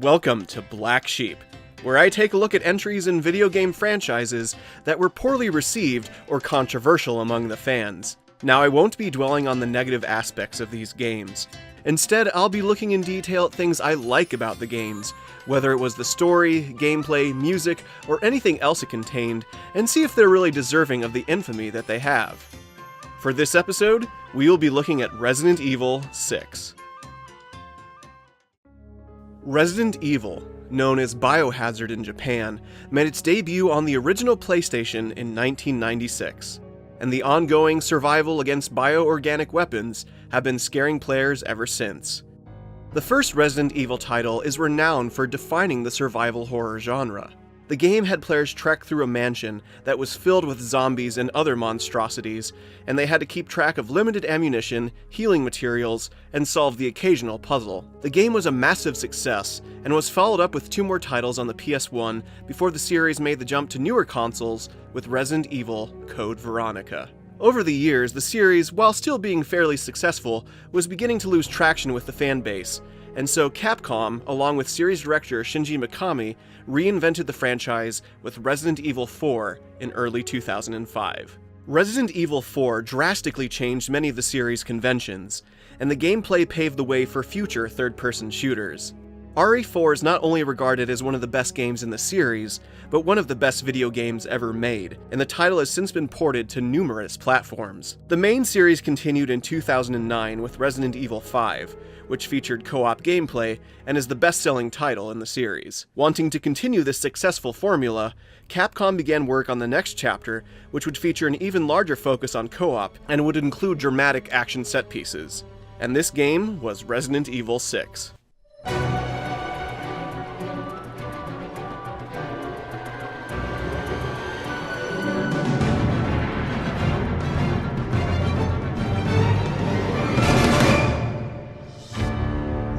Welcome to Black Sheep, where I take a look at entries in video game franchises that were poorly received or controversial among the fans. Now, I won't be dwelling on the negative aspects of these games. Instead, I'll be looking in detail at things I like about the games, whether it was the story, gameplay, music, or anything else it contained, and see if they're really deserving of the infamy that they have. For this episode, we will be looking at Resident Evil 6. Resident Evil, known as Biohazard in Japan, made its debut on the original PlayStation in 1996, and the ongoing survival against bioorganic weapons have been scaring players ever since. The first Resident Evil title is renowned for defining the survival horror genre. The game had players trek through a mansion that was filled with zombies and other monstrosities, and they had to keep track of limited ammunition, healing materials, and solve the occasional puzzle. The game was a massive success, and was followed up with 2 more titles on the PS1 before the series made the jump to newer consoles with Resident Evil Code Veronica. Over the years, the series, while still being fairly successful, was beginning to lose traction with the fan base, and so Capcom, along with series director Shinji Mikami, reinvented the franchise with Resident Evil 4 in early 2005. Resident Evil 4 drastically changed many of the series' conventions, and the gameplay paved the way for future third-person shooters. RE4 is not only regarded as one of the best games in the series, but one of the best video games ever made, and the title has since been ported to numerous platforms. The main series continued in 2009 with Resident Evil 5, which featured co-op gameplay and is the best-selling title in the series. Wanting to continue this successful formula, Capcom began work on the next chapter, which would feature an even larger focus on co-op and would include dramatic action set pieces. And this game was Resident Evil 6.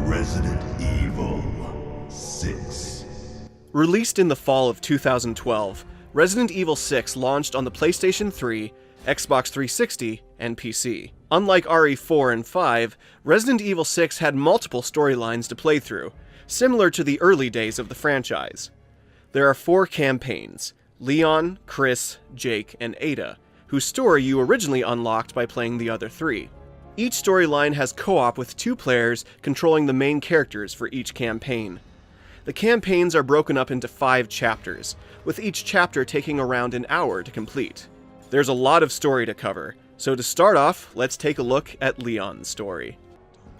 Resident Evil 6. Released in the fall of 2012, Resident Evil 6 launched on the PlayStation 3, Xbox 360, and PC. Unlike RE4 and 5, Resident Evil 6 had multiple storylines to play through, similar to the early days of the franchise. There are 4 campaigns: Leon, Chris, Jake, and Ada, whose story you originally unlocked by playing the other 3. Each storyline has co-op with 2 players controlling the main characters for each campaign. The campaigns are broken up into 5 chapters, with each chapter taking around an hour to complete. There's a lot of story to cover, so to start off, let's take a look at Leon's story.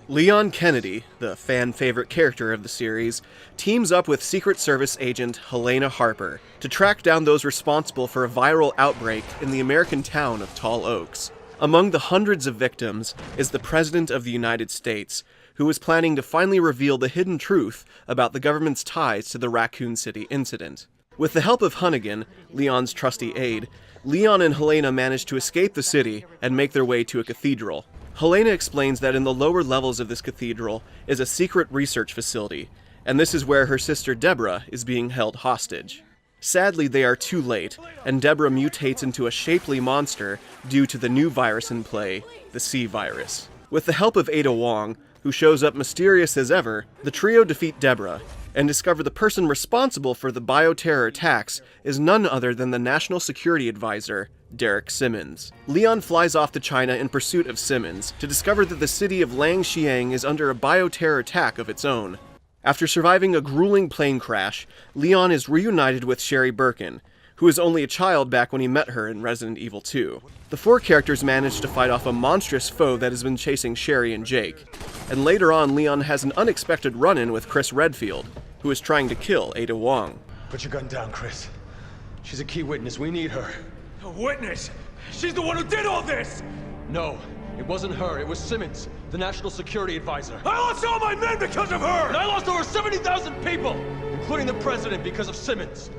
Leon Kennedy, the fan-favorite character of the series, teams up with Secret Service agent Helena Harper to track down those responsible for a viral outbreak in the American town of Tall Oaks. Among the hundreds of victims is the President of the United States, who is planning to finally reveal the hidden truth about the government's ties to the Raccoon City incident. With the help of Hunnigan, Leon's trusty aide, Leon and Helena manage to escape the city and make their way to a cathedral. Helena explains that in the lower levels of this cathedral is a secret research facility, and this is where her sister Deborah is being held hostage. Sadly, they are too late, and Deborah mutates into a shapely monster due to the new virus in play, the C virus. With the help of Ada Wong, who shows up mysterious as ever, the trio defeat Deborah, and discover the person responsible for the bioterror attacks is none other than the National Security Advisor, Derek Simmons. Leon flies off to China in pursuit of Simmons, to discover that the city of Langxiang is under a bioterror attack of its own. After surviving a grueling plane crash, Leon is reunited with Sherry Birkin, who was only a child back when he met her in Resident Evil 2. The 4 characters manage to fight off a monstrous foe that has been chasing Sherry and Jake, and later on Leon has an unexpected run-in with Chris Redfield, who is trying to kill Ada Wong. Put your gun down, Chris. She's a key witness. We need her. A witness? She's the one who did all this! No, it wasn't her. It was Simmons, the National Security Advisor. I lost all my men because of her! And I lost over 70,000 people, including the president, because of Simmons.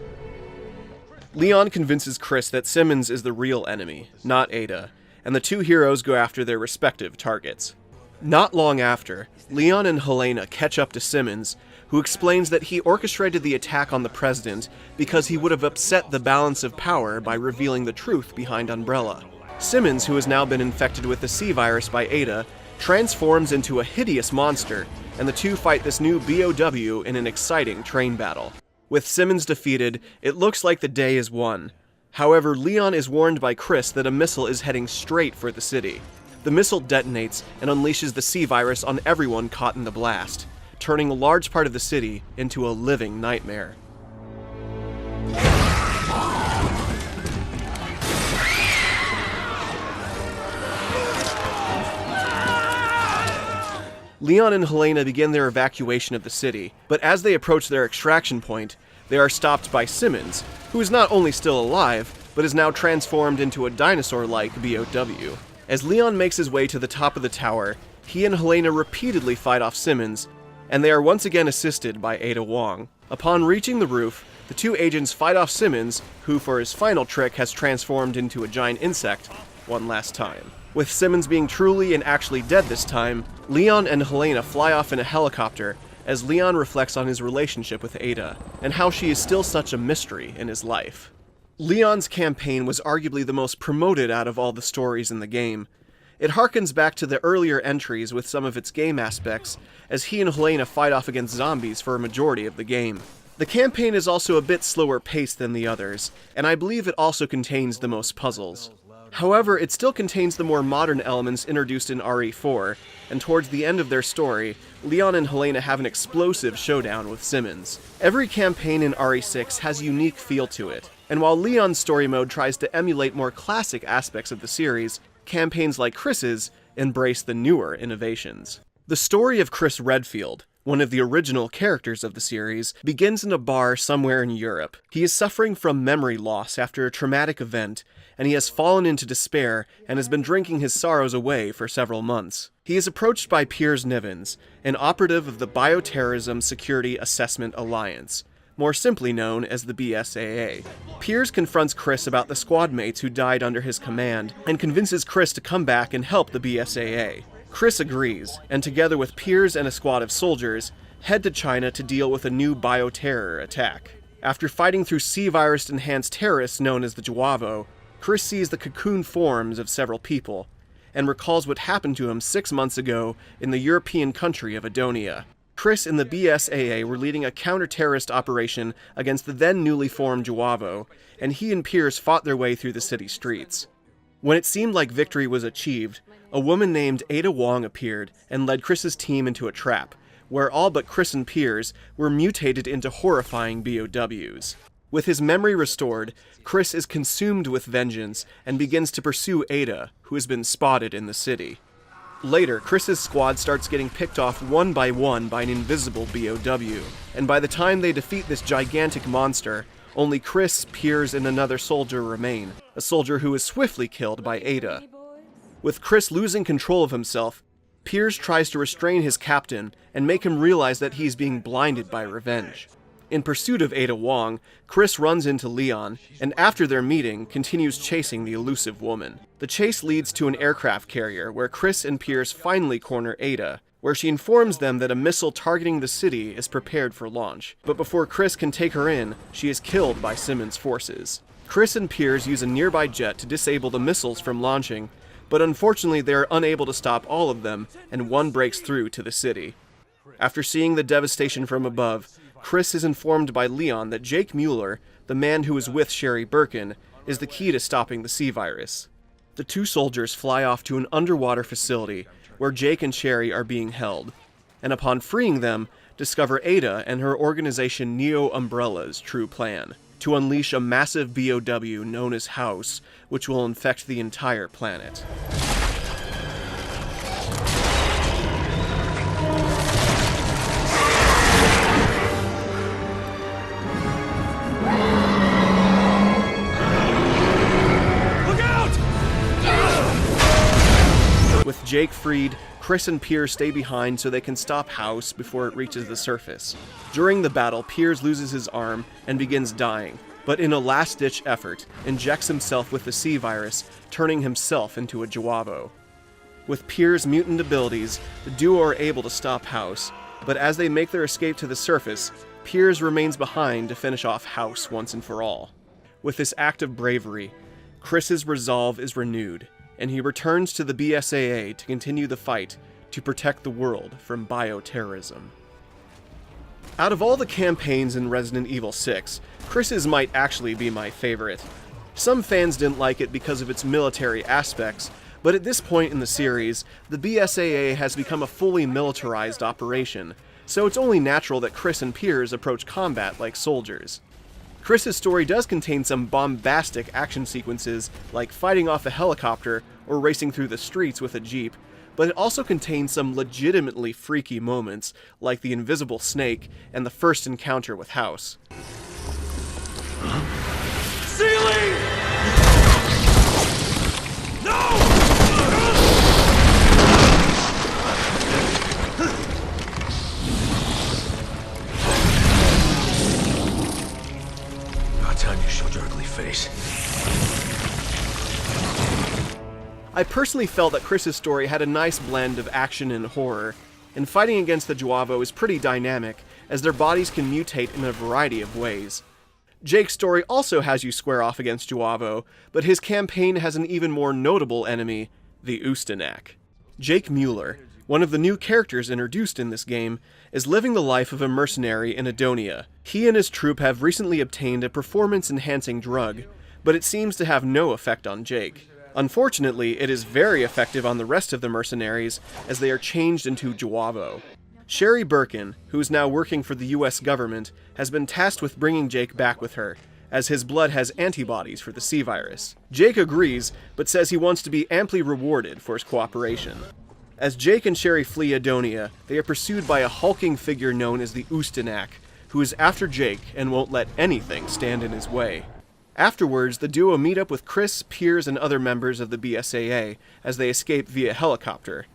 Leon convinces Chris that Simmons is the real enemy, not Ada, and the 2 heroes go after their respective targets. Not long after, Leon and Helena catch up to Simmons, who explains that he orchestrated the attack on the president because he would have upset the balance of power by revealing the truth behind Umbrella. Simmons, who has now been infected with the C virus by Ada, transforms into a hideous monster, and the two fight this new BOW in an exciting train battle. With Simmons defeated, it looks like the day is won. However, Leon is warned by Chris that a missile is heading straight for the city. The missile detonates and unleashes the C-virus on everyone caught in the blast, turning a large part of the city into a living nightmare. Leon and Helena begin their evacuation of the city, but as they approach their extraction point, they are stopped by Simmons, who is not only still alive, but is now transformed into a dinosaur-like BOW. As Leon makes his way to the top of the tower, he and Helena repeatedly fight off Simmons, and they are once again assisted by Ada Wong. Upon reaching the roof, the two agents fight off Simmons, who for his final trick has transformed into a giant insect one last time. With Simmons being truly and actually dead this time, Leon and Helena fly off in a helicopter as Leon reflects on his relationship with Ada, and how she is still such a mystery in his life. Leon's campaign was arguably the most promoted out of all the stories in the game. It harkens back to the earlier entries with some of its game aspects, as he and Helena fight off against zombies for a majority of the game. The campaign is also a bit slower paced than the others, and I believe it also contains the most puzzles. However, it still contains the more modern elements introduced in RE4, and towards the end of their story, Leon and Helena have an explosive showdown with Simmons. Every campaign in RE6 has a unique feel to it, and while Leon's story mode tries to emulate more classic aspects of the series, campaigns like Chris's embrace the newer innovations. The story of Chris Redfield, one of the original characters of the series, begins in a bar somewhere in Europe. He is suffering from memory loss after a traumatic event, and he has fallen into despair and has been drinking his sorrows away for several months. He is approached by Piers Nivens, an operative of the Bioterrorism Security Assessment Alliance, more simply known as the BSAA. Piers confronts Chris about the squad mates who died under his command, and convinces Chris to come back and help the BSAA. Chris agrees, and together with Piers and a squad of soldiers, head to China to deal with a new bioterror attack. After fighting through C-virus-enhanced terrorists known as the Juavo, Chris sees the cocoon forms of several people, and recalls what happened to him 6 months ago in the European country of Adonia. Chris and the BSAA were leading a counter-terrorist operation against the then newly formed Juavo, and he and Piers fought their way through the city streets. When it seemed like victory was achieved, a woman named Ada Wong appeared and led Chris's team into a trap, where all but Chris and Piers were mutated into horrifying BOWs. With his memory restored, Chris is consumed with vengeance and begins to pursue Ada, who has been spotted in the city. Later, Chris's squad starts getting picked off one by one by an invisible BOW, and by the time they defeat this gigantic monster, only Chris, Piers, and another soldier remain, a soldier who is swiftly killed by Ada. With Chris losing control of himself, Piers tries to restrain his captain and make him realize that he's being blinded by revenge. In pursuit of Ada Wong, Chris runs into Leon, and after their meeting, continues chasing the elusive woman. The chase leads to an aircraft carrier, where Chris and Piers finally corner Ada, where she informs them that a missile targeting the city is prepared for launch. But before Chris can take her in, she is killed by Simmons' forces. Chris and Piers use a nearby jet to disable the missiles from launching, but unfortunately they are unable to stop all of them, and one breaks through to the city. After seeing the devastation from above, Chris is informed by Leon that Jake Mueller, the man who is with Sherry Birkin, is the key to stopping the C-virus. The two soldiers fly off to an underwater facility where Jake and Sherry are being held, and upon freeing them, discover Ada and her organization Neo Umbrella's true plan, to unleash a massive BOW known as House, which will infect the entire planet. With Jake freed, Chris and Piers stay behind so they can stop House before it reaches the surface. During the battle, Piers loses his arm and begins dying, but in a last-ditch effort, injects himself with the C-virus, turning himself into a Juavo. With Piers' mutant abilities, the duo are able to stop House, but as they make their escape to the surface, Piers remains behind to finish off House once and for all. With this act of bravery, Chris's resolve is renewed, and he returns to the BSAA to continue the fight to protect the world from bioterrorism. Out of all the campaigns in Resident Evil 6, Chris's might actually be my favorite. Some fans didn't like it because of its military aspects, but at this point in the series, the BSAA has become a fully militarized operation, so it's only natural that Chris and Piers approach combat like soldiers. Chris's story does contain some bombastic action sequences, like fighting off a helicopter or racing through the streets with a jeep, but it also contains some legitimately freaky moments, like the invisible snake and the first encounter with House. Ceiling! No! About time you showed your ugly face. I personally felt that Chris's story had a nice blend of action and horror, and fighting against the Juavo is pretty dynamic, as their bodies can mutate in a variety of ways. Jake's story also has you square off against Juavo, but his campaign has an even more notable enemy, the Ustanak. Jake Mueller, one of the new characters introduced in this game, is living the life of a mercenary in Edonia. He and his troop have recently obtained a performance-enhancing drug, but it seems to have no effect on Jake. Unfortunately, it is very effective on the rest of the mercenaries, as they are changed into Juavo. Sherry Birkin, who is now working for the US government, has been tasked with bringing Jake back with her, as his blood has antibodies for the C-virus. Jake agrees, but says he wants to be amply rewarded for his cooperation. As Jake and Sherry flee Edonia, they are pursued by a hulking figure known as the Ustanak, who is after Jake and won't let anything stand in his way. Afterwards, the duo meet up with Chris, Piers, and other members of the BSAA as they escape via helicopter.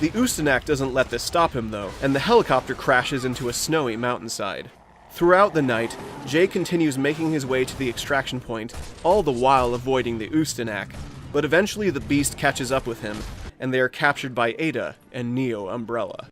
The Ustanak doesn't let this stop him though, and the helicopter crashes into a snowy mountainside. Throughout the night, Jake continues making his way to the extraction point, all the while avoiding the Ustanak, but eventually the beast catches up with him, and they are captured by Ada and Neo Umbrella.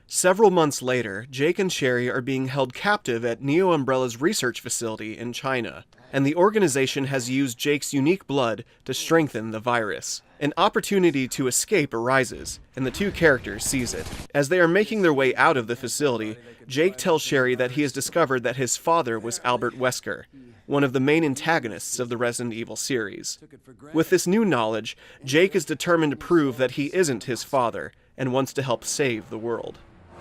Several months later, Jake and Sherry are being held captive at Neo Umbrella's research facility in China, and the organization has used Jake's unique blood to strengthen the virus. An opportunity to escape arises, and the two characters seize it. As they are making their way out of the facility, Jake tells Sherry that he has discovered that his father was Albert Wesker, one of the main antagonists of the Resident Evil series. With this new knowledge, Jake is determined to prove that he isn't his father, and wants to help save the world.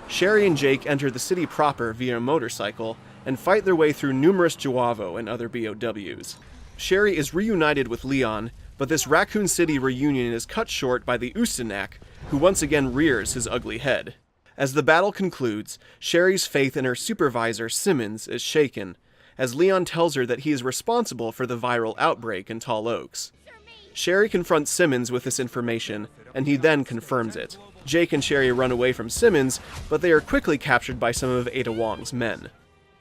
Sherry and Jake enter the city proper via a motorcycle, and fight their way through numerous Juavo and other BOWs. Sherry is reunited with Leon, but this Raccoon City reunion is cut short by the Ustanak, who once again rears his ugly head. As the battle concludes, Sherry's faith in her supervisor, Simmons, is shaken, as Leon tells her that he is responsible for the viral outbreak in Tall Oaks. Sherry confronts Simmons with this information, and he then confirms it. Jake and Sherry run away from Simmons, but they are quickly captured by some of Ada Wong's men.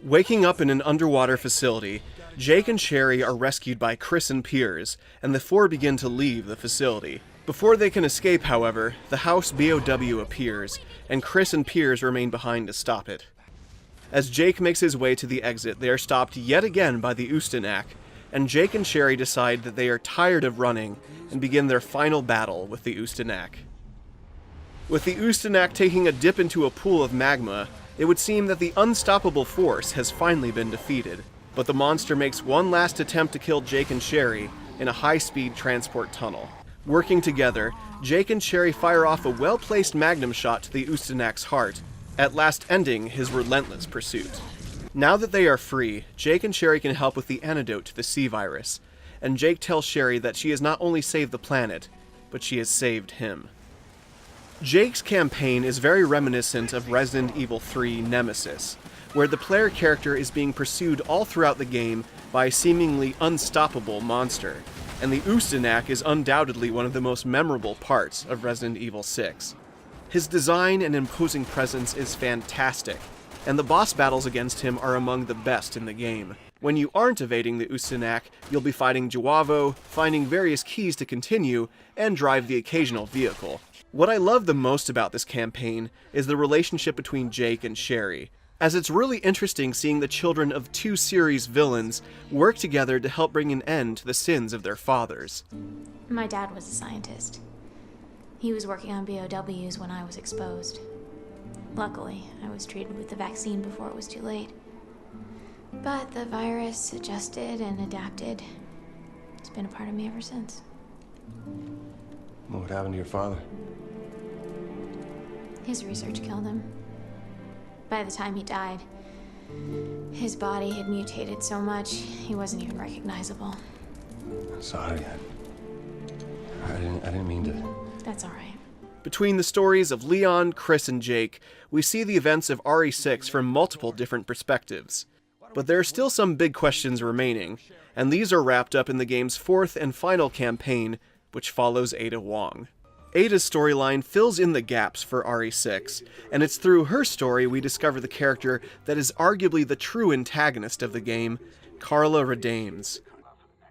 Waking up in an underwater facility, Jake and Sherry are rescued by Chris and Piers, and the four begin to leave the facility. Before they can escape, however, the House BOW appears, and Chris and Piers remain behind to stop it. As Jake makes his way to the exit, they are stopped yet again by the Ustanak, and Jake and Sherry decide that they are tired of running and begin their final battle with the Ustanak. With the Ustanak taking a dip into a pool of magma, it would seem that the unstoppable force has finally been defeated, but the monster makes one last attempt to kill Jake and Sherry in a high-speed transport tunnel. Working together, Jake and Sherry fire off a well-placed magnum shot to the Ustanak's heart, at last ending his relentless pursuit. Now that they are free, Jake and Sherry can help with the antidote to the C-virus, and Jake tells Sherry that she has not only saved the planet, but she has saved him. Jake's campaign is very reminiscent of Resident Evil 3 Nemesis, where the player character is being pursued all throughout the game by a seemingly unstoppable monster, and the Ustanak is undoubtedly one of the most memorable parts of Resident Evil 6. His design and imposing presence is fantastic, and the boss battles against him are among the best in the game. When you aren't evading the Ustanak, you'll be fighting Juavo, finding various keys to continue, and drive the occasional vehicle. What I love the most about this campaign is the relationship between Jake and Sherry. as it's really interesting seeing the children of two series villains work together to help bring an end to the sins of their fathers. My dad was a scientist. He was working on BOWs when I was exposed. Luckily, I was treated with the vaccine before it was too late. But the virus adjusted and adapted. It's been a part of me ever since. What happened to your father? His research killed him. By the time he died, his body had mutated so much, he wasn't even recognizable. Sorry. I didn't mean to... That's all right. Between the stories of Leon, Chris, and Jake, we see the events of RE6 from multiple different perspectives. But there are still some big questions remaining, and these are wrapped up in the game's fourth and final campaign, which follows Ada Wong. Ada's storyline fills in the gaps for RE6, and it's through her story we discover the character that is arguably the true antagonist of the game, Carla Redames.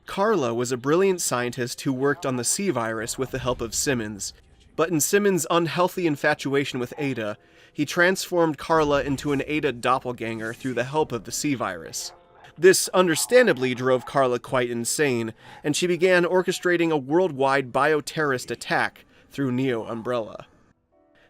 Carla was a brilliant scientist who worked on the C virus with the help of Simmons, but in Simmons' unhealthy infatuation with Ada, he transformed Carla into an Ada doppelganger through the help of the C virus. This understandably drove Carla quite insane, and she began orchestrating a worldwide bioterrorist attack through Neo Umbrella.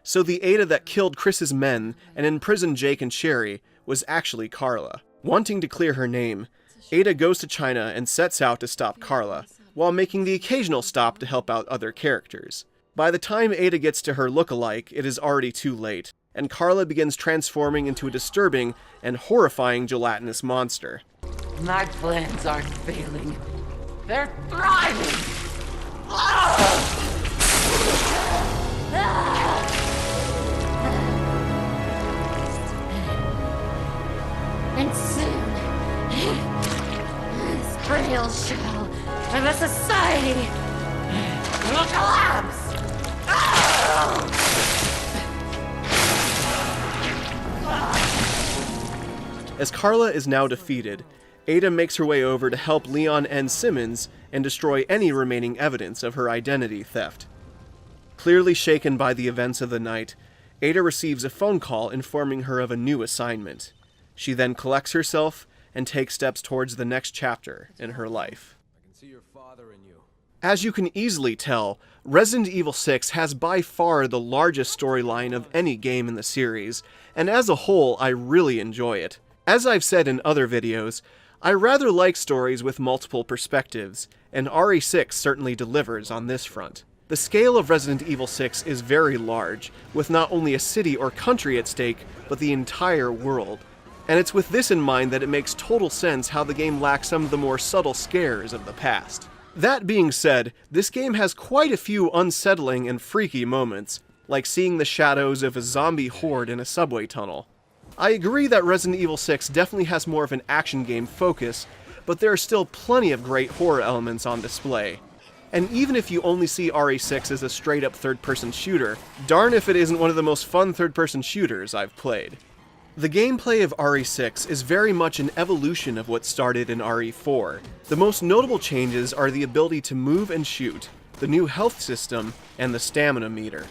So the Ada that killed Chris's men and imprisoned Jake and Sherry was actually Carla. Wanting to clear her name, Ada goes to China and sets out to stop Carla, while making the occasional stop to help out other characters. By the time Ada gets to her look-alike, it is already too late, and Carla begins transforming into a disturbing and horrifying gelatinous monster. My plans aren't failing. They're thriving! Ah! And soon, this frail shell of a society will collapse! As Carla is now defeated, Ada makes her way over to help Leon and Simmons and destroy any remaining evidence of her identity theft. Clearly shaken by the events of the night, Ada receives a phone call informing her of a new assignment. She then collects herself and takes steps towards the next chapter in her life. As you can easily tell, Resident Evil 6 has by far the largest storyline of any game in the series, and as a whole, I really enjoy it. As I've said in other videos, I rather like stories with multiple perspectives, and RE6 certainly delivers on this front. The scale of Resident Evil 6 is very large, with not only a city or country at stake, but the entire world. And it's with this in mind that it makes total sense how the game lacks some of the more subtle scares of the past. That being said, this game has quite a few unsettling and freaky moments, like seeing the shadows of a zombie horde in a subway tunnel. I agree that Resident Evil 6 definitely has more of an action game focus, but there are still plenty of great horror elements on display. And even if you only see RE6 as a straight-up third-person shooter, darn if it isn't one of the most fun third-person shooters I've played. The gameplay of RE6 is very much an evolution of what started in RE4. The most notable changes are the ability to move and shoot, the new health system, and the stamina meter.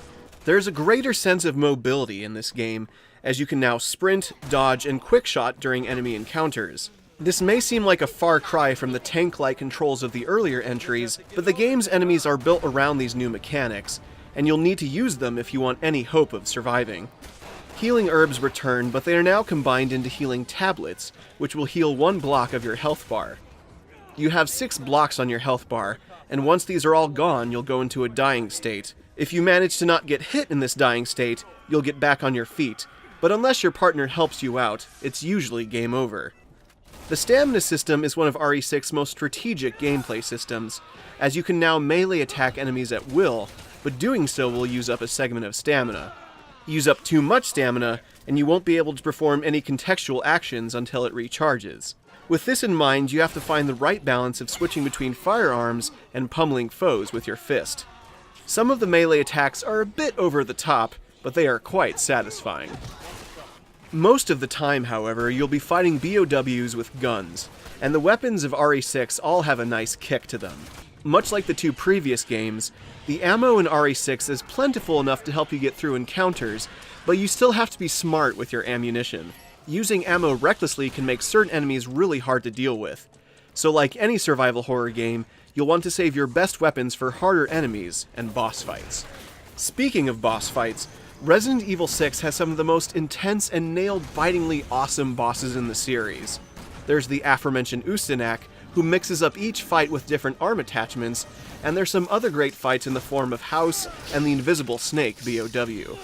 There's a greater sense of mobility in this game, as you can now sprint, dodge, and quickshot during enemy encounters. This may seem like a far cry from the tank-like controls of the earlier entries, but the game's enemies are built around these new mechanics, and you'll need to use them if you want any hope of surviving. Healing herbs return, but they are now combined into healing tablets, which will heal 1 block of your health bar. You have 6 blocks on your health bar, and once these are all gone, you'll go into a dying state. If you manage to not get hit in this dying state, you'll get back on your feet, but unless your partner helps you out, it's usually game over. The stamina system is one of RE6's most strategic gameplay systems, as you can now melee attack enemies at will, but doing so will use up a segment of stamina. Use up too much stamina, and you won't be able to perform any contextual actions until it recharges. With this in mind, you have to find the right balance of switching between firearms and pummeling foes with your fist. Some of the melee attacks are a bit over the top, but they are quite satisfying. Most of the time, however, you'll be fighting BOWs with guns, and the weapons of RE6 all have a nice kick to them. Much like the 2 previous games, the ammo in RE6 is plentiful enough to help you get through encounters, but you still have to be smart with your ammunition. Using ammo recklessly can make certain enemies really hard to deal with. So like any survival horror game, you'll want to save your best weapons for harder enemies and boss fights. Speaking of boss fights, Resident Evil 6 has some of the most intense and nail-bitingly awesome bosses in the series. There's the aforementioned Ustanak, who mixes up each fight with different arm attachments, and there's some other great fights in the form of House and the Invisible Snake BOW.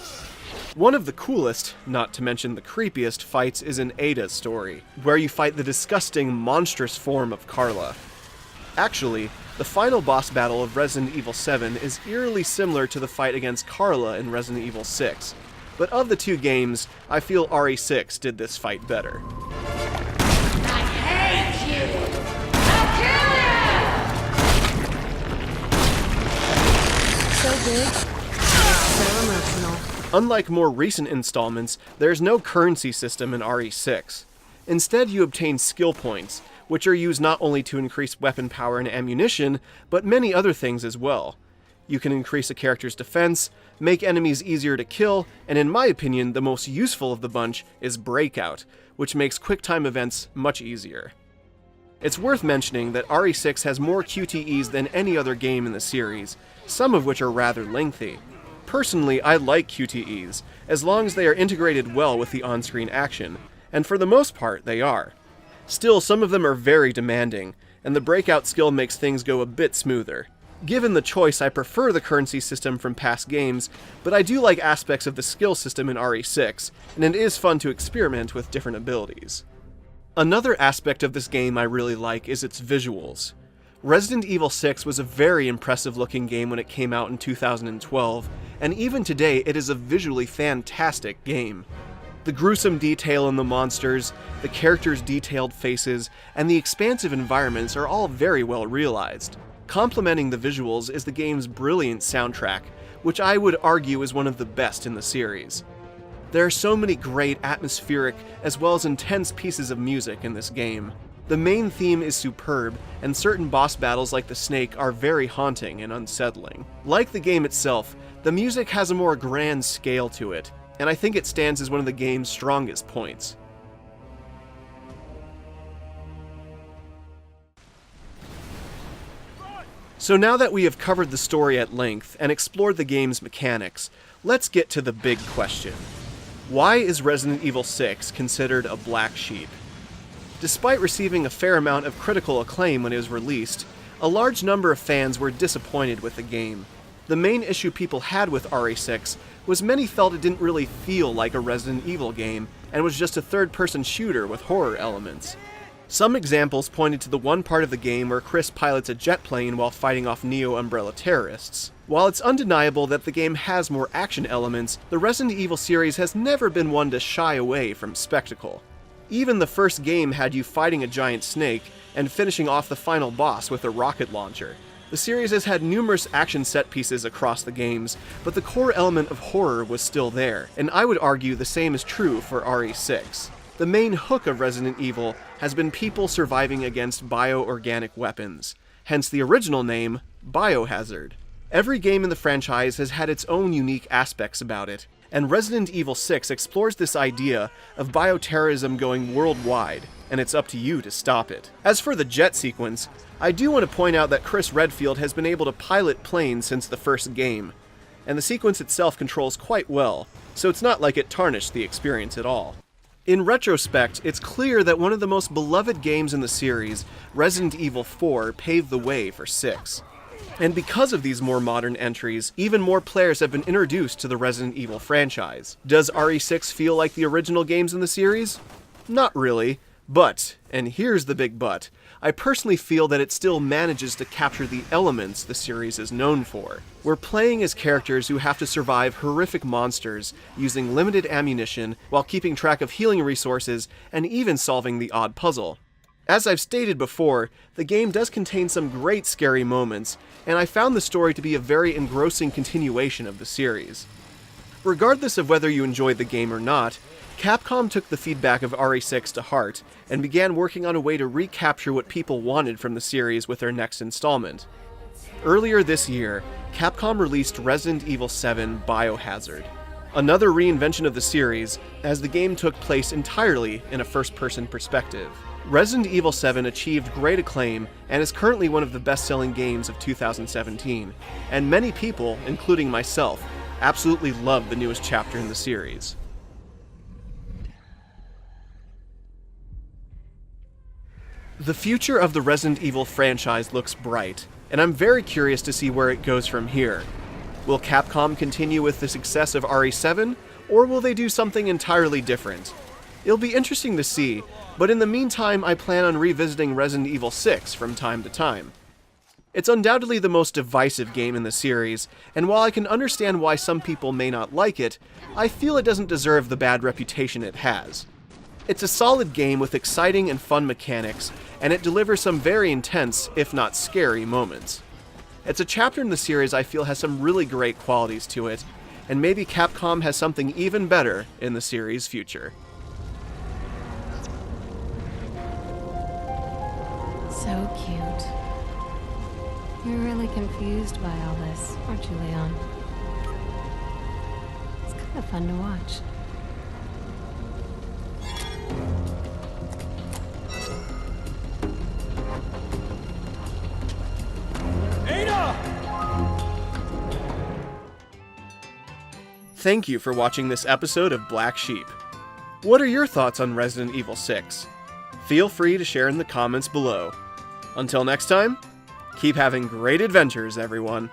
One of the coolest, not to mention the creepiest, fights is in Ada's story, where you fight the disgusting, monstrous form of Carla. Actually, the final boss battle of Resident Evil 7 is eerily similar to the fight against Carla in Resident Evil 6, but of the two games, I feel RE6 did this fight better. I hate you! I'll kill you! So big, so emotional. Unlike more recent installments, there's no currency system in RE6. Instead, you obtain skill points, which are used not only to increase weapon power and ammunition, but many other things as well. You can increase a character's defense, make enemies easier to kill, and in my opinion, the most useful of the bunch is Breakout, which makes quick-time events much easier. It's worth mentioning that RE6 has more QTEs than any other game in the series, some of which are rather lengthy. Personally, I like QTEs, as long as they are integrated well with the on-screen action, and for the most part, they are. Still, some of them are very demanding, and the Breakout skill makes things go a bit smoother. Given the choice, I prefer the currency system from past games, but I do like aspects of the skill system in RE6, and it is fun to experiment with different abilities. Another aspect of this game I really like is its visuals. Resident Evil 6 was a very impressive looking game when it came out in 2012, and even today it is a visually fantastic game. The gruesome detail in the monsters, the characters' detailed faces, and the expansive environments are all very well realized. Complementing the visuals is the game's brilliant soundtrack, which I would argue is one of the best in the series. There are so many great atmospheric as well as intense pieces of music in this game. The main theme is superb, and certain boss battles like the Snake are very haunting and unsettling. Like the game itself, the music has a more grand scale to it, and I think it stands as one of the game's strongest points. So now that we have covered the story at length and explored the game's mechanics, let's get to the big question. Why is Resident Evil 6 considered a black sheep? Despite receiving a fair amount of critical acclaim when it was released, a large number of fans were disappointed with the game. The main issue people had with RE6 was many felt it didn't really feel like a Resident Evil game and was just a third-person shooter with horror elements. Some examples pointed to the one part of the game where Chris pilots a jet plane while fighting off Neo-Umbrella terrorists. While it's undeniable that the game has more action elements, the Resident Evil series has never been one to shy away from spectacle. Even the first game had you fighting a giant snake and finishing off the final boss with a rocket launcher. The series has had numerous action set pieces across the games, but the core element of horror was still there, and I would argue the same is true for RE6. The main hook of Resident Evil has been people surviving against bioorganic weapons, hence the original name, Biohazard. Every game in the franchise has had its own unique aspects about it, and Resident Evil 6 explores this idea of bioterrorism going worldwide, and it's up to you to stop it. As for the jet sequence, I do want to point out that Chris Redfield has been able to pilot planes since the first game, and the sequence itself controls quite well, so it's not like it tarnished the experience at all. In retrospect, it's clear that one of the most beloved games in the series, Resident Evil 4, paved the way for 6. And because of these more modern entries, even more players have been introduced to the Resident Evil franchise. Does RE6 feel like the original games in the series? Not really, but, and here's the big but, I personally feel that it still manages to capture the elements the series is known for. We're playing as characters who have to survive horrific monsters using limited ammunition while keeping track of healing resources and even solving the odd puzzle. As I've stated before, the game does contain some great scary moments, and I found the story to be a very engrossing continuation of the series. Regardless of whether you enjoyed the game or not, Capcom took the feedback of RE6 to heart, and began working on a way to recapture what people wanted from the series with their next installment. Earlier this year, Capcom released Resident Evil 7 Biohazard. another reinvention of the series, as the game took place entirely in a first-person perspective. Resident Evil 7 achieved great acclaim and is currently one of the best-selling games of 2017, and many people, including myself, absolutely love the newest chapter in the series. The future of the Resident Evil franchise looks bright, and I'm very curious to see where it goes from here. Will Capcom continue with the success of RE7, or will they do something entirely different? It'll be interesting to see, but in the meantime I plan on revisiting Resident Evil 6 from time to time. It's undoubtedly the most divisive game in the series, and while I can understand why some people may not like it, I feel it doesn't deserve the bad reputation it has. It's a solid game with exciting and fun mechanics, and it delivers some very intense, if not scary, moments. It's a chapter in the series I feel has some really great qualities to it, and maybe Capcom has something even better in the series' future. So cute. You're really confused by all this, aren't you, Leon? It's kind of fun to watch. Thank you for watching this episode of Black Sheep. What are your thoughts on Resident Evil 6? Feel free to share in the comments below. Until next time, keep having great adventures, everyone.